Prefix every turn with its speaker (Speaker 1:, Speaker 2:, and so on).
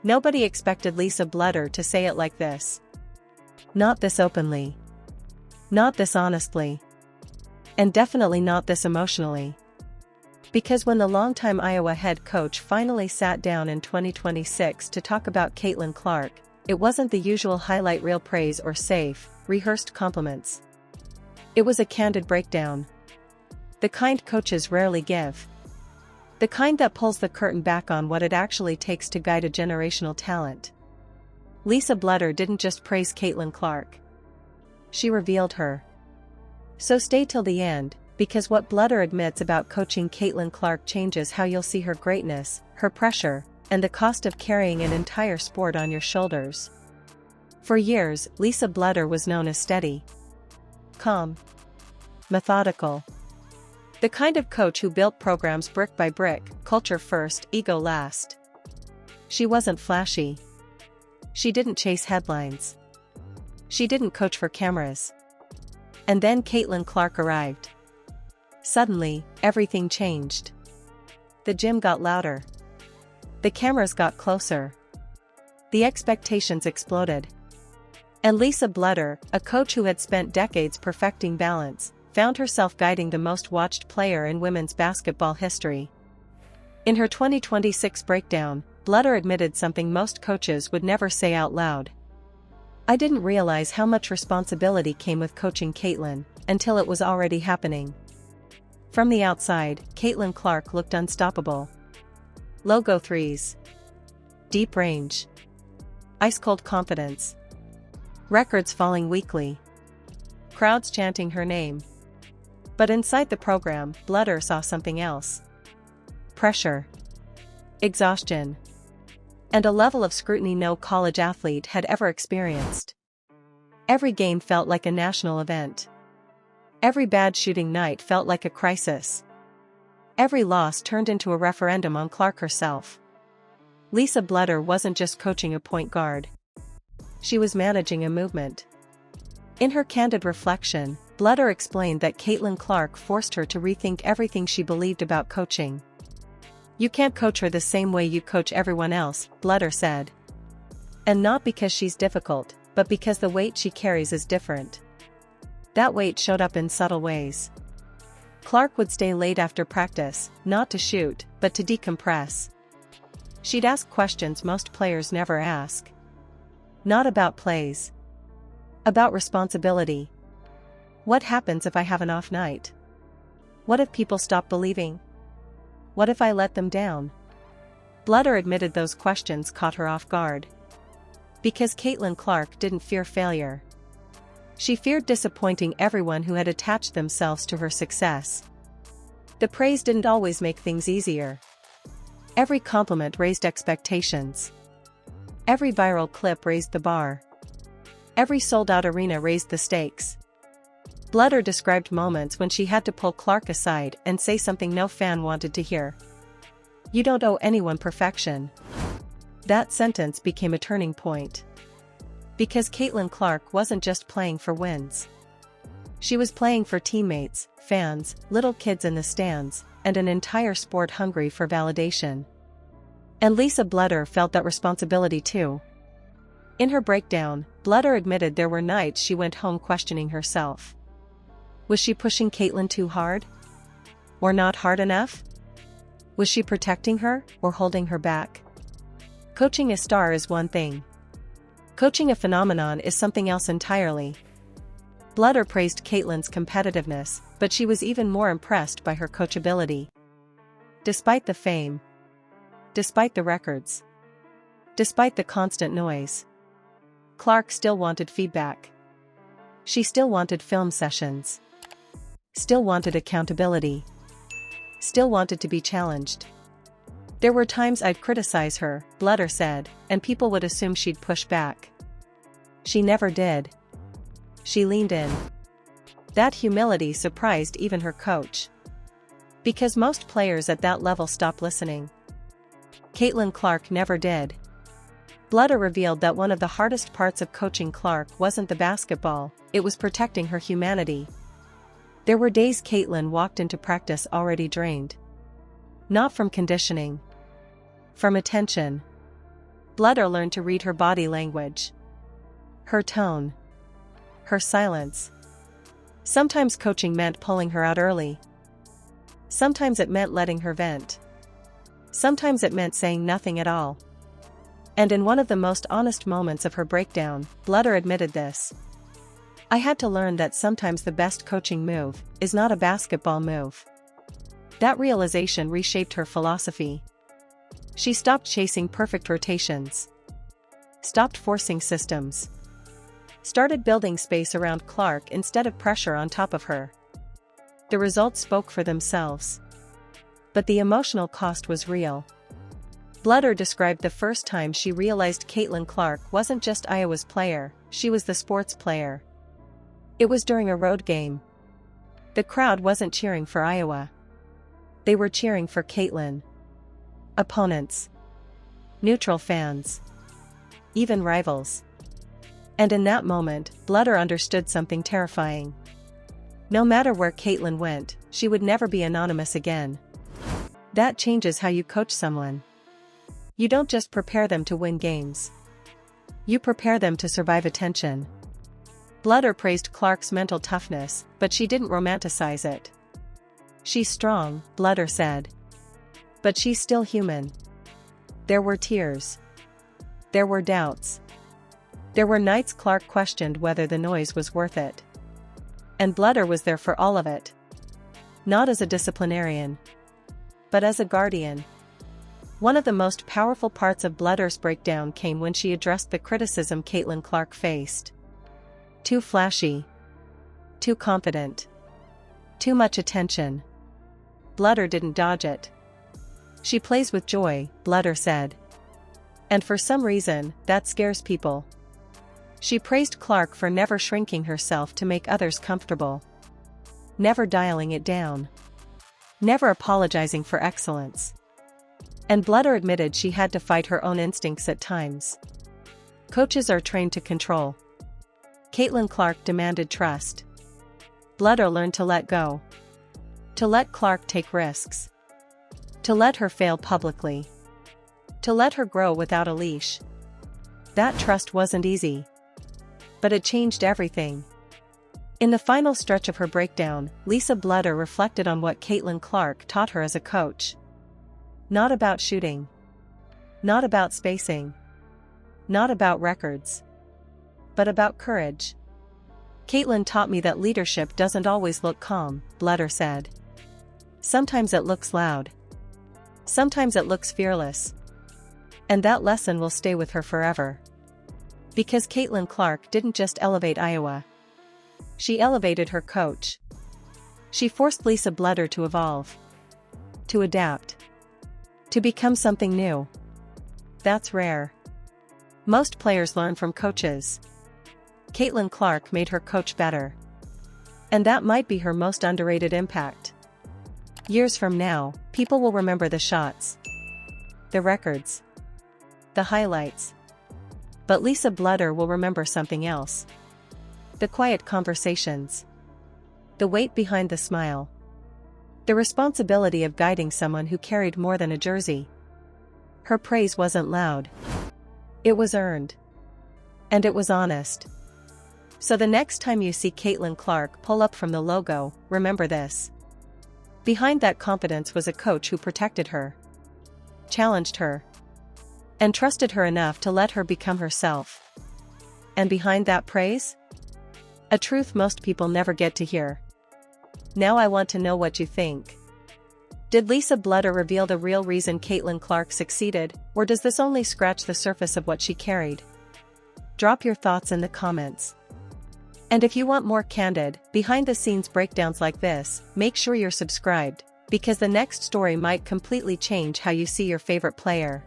Speaker 1: Nobody expected Lisa Blutter to say it like this. Not this openly. Not this honestly. And definitely not this emotionally. Because when the longtime Iowa head coach finally sat down in 2026 to talk about Caitlin Clark, it wasn't the usual highlight reel praise or safe, rehearsed compliments. It was a candid breakdown. The kind coaches rarely give. The kind that pulls the curtain back on what it actually takes to guide a generational talent. Lisa Blutter didn't just praise Caitlin Clark. She revealed her. So stay till the end, because what Blutter admits about coaching Caitlin Clark changes how you'll see her greatness, her pressure, and the cost of carrying an entire sport on your shoulders. For years, Lisa Blutter was known as steady, calm, methodical. The kind of coach who built programs brick by brick, culture first, ego last. She wasn't flashy. She didn't chase headlines. She didn't coach for cameras. And then Caitlin Clark arrived. Suddenly, everything changed. The gym got louder. The cameras got closer. The expectations exploded. And Lisa Blutter, a coach who had spent decades perfecting balance, found herself guiding the most watched player in women's basketball history. In her 2026 breakdown, Blutter admitted something most coaches would never say out loud. I didn't realize how much responsibility came with coaching Caitlin, until it was already happening. From the outside, Caitlin Clark looked unstoppable. Logo threes. Deep range. Ice-cold confidence. Records falling weekly. Crowds chanting her name. But inside the program, Blutter saw something else. Pressure. Exhaustion. And a level of scrutiny no college athlete had ever experienced. Every game felt like a national event. Every bad shooting night felt like a crisis. Every loss turned into a referendum on Clark herself. Lisa Blutter wasn't just coaching a point guard. She was managing a movement. In her candid reflection, Blutter explained that Caitlin Clark forced her to rethink everything she believed about coaching. You can't coach her the same way you coach everyone else, Blutter said. And not because she's difficult, but because the weight she carries is different. That weight showed up in subtle ways. Clark would stay late after practice, not to shoot, but to decompress. She'd ask questions most players never ask. Not about plays. About responsibility. What happens if I have an off night? What if people stop believing? What if I let them down? Blutter admitted those questions caught her off guard. Because Caitlin Clark didn't fear failure. She feared disappointing everyone who had attached themselves to her success. The praise didn't always make things easier. Every compliment raised expectations. Every viral clip raised the bar. Every sold-out arena raised the stakes. Blutter described moments when she had to pull Clark aside and say something no fan wanted to hear. You don't owe anyone perfection. That sentence became a turning point. Because Caitlin Clark wasn't just playing for wins. She was playing for teammates, fans, little kids in the stands, and an entire sport hungry for validation. And Lisa Blutter felt that responsibility too. In her breakdown, Blutter admitted there were nights she went home questioning herself. Was she pushing Caitlin too hard? Or not hard enough? Was she protecting her, or holding her back? Coaching a star is one thing. Coaching a phenomenon is something else entirely. Blutter praised Caitlin's competitiveness, but she was even more impressed by her coachability. Despite the fame. Despite the records. Despite the constant noise. Clark still wanted feedback. She still wanted film sessions. Still wanted accountability. Still wanted to be challenged. There were times I'd criticize her, Blutter said, and people would assume she'd push back. She never did. She leaned in. That humility surprised even her coach. Because most players at that level stop listening. Caitlin Clark never did. Blutter revealed that one of the hardest parts of coaching Clark wasn't the basketball, it was protecting her humanity. There were days Caitlin walked into practice already drained. Not from conditioning. From attention. Bluder learned to read her body language. Her tone. Her silence. Sometimes coaching meant pulling her out early. Sometimes it meant letting her vent. Sometimes it meant saying nothing at all. And in one of the most honest moments of her breakdown, Bluder admitted this. I had to learn that sometimes the best coaching move is not a basketball move. That realization reshaped her philosophy. She stopped chasing perfect rotations. Stopped forcing systems. Started building space around Clark instead of pressure on top of her. The results spoke for themselves. But the emotional cost was real. Bluder described the first time she realized Caitlin Clark wasn't just Iowa's player, she was the sports player. It was during a road game. The crowd wasn't cheering for Iowa. They were cheering for Caitlin. Opponents. Neutral fans. Even rivals. And in that moment, Bluder understood something terrifying. No matter where Caitlin went, she would never be anonymous again. That changes how you coach someone. You don't just prepare them to win games. You prepare them to survive attention. Bluder praised Clark's mental toughness, but she didn't romanticize it. She's strong, Bluder said. But she's still human. There were tears. There were doubts. There were nights Clark questioned whether the noise was worth it. And Bluder was there for all of it. Not as a disciplinarian, but as a guardian. One of the most powerful parts of Bluder's breakdown came when she addressed the criticism Caitlin Clark faced. Too flashy. Too confident. Too much attention. Bluder didn't dodge it. She plays with joy, Bluder said. And for some reason, that scares people. She praised Clark for never shrinking herself to make others comfortable. Never dialing it down. Never apologizing for excellence. And Bluder admitted she had to fight her own instincts at times. Coaches are trained to control. Caitlin Clark demanded trust. Bluder learned to let go. To let Clark take risks. To let her fail publicly. To let her grow without a leash. That trust wasn't easy. But it changed everything. In the final stretch of her breakdown, Lisa Blutter reflected on what Caitlin Clark taught her as a coach. Not about shooting. Not about spacing. Not about records. But about courage. Caitlin taught me that leadership doesn't always look calm, Blutter said. Sometimes it looks loud. Sometimes it looks fearless. And that lesson will stay with her forever. Because Caitlin Clark didn't just elevate Iowa. She elevated her coach. She forced Lisa Blutter to evolve. To adapt. To become something new. That's rare. Most players learn from coaches. Caitlin Clark made her coach better. And that might be her most underrated impact. Years from now, people will remember the shots. The records. The highlights. But Lisa Blutter will remember something else. The quiet conversations. The weight behind the smile. The responsibility of guiding someone who carried more than a jersey. Her praise wasn't loud. It was earned. And it was honest. So the next time you see Caitlin Clark pull up from the logo, remember this. Behind that confidence was a coach who protected her. Challenged her. And trusted her enough to let her become herself. And behind that praise? A truth most people never get to hear. Now I want to know what you think. Did Lisa Blutter reveal the real reason Caitlin Clark succeeded, or does this only scratch the surface of what she carried? Drop your thoughts in the comments. And if you want more candid, behind-the-scenes breakdowns like this, make sure you're subscribed, because the next story might completely change how you see your favorite player.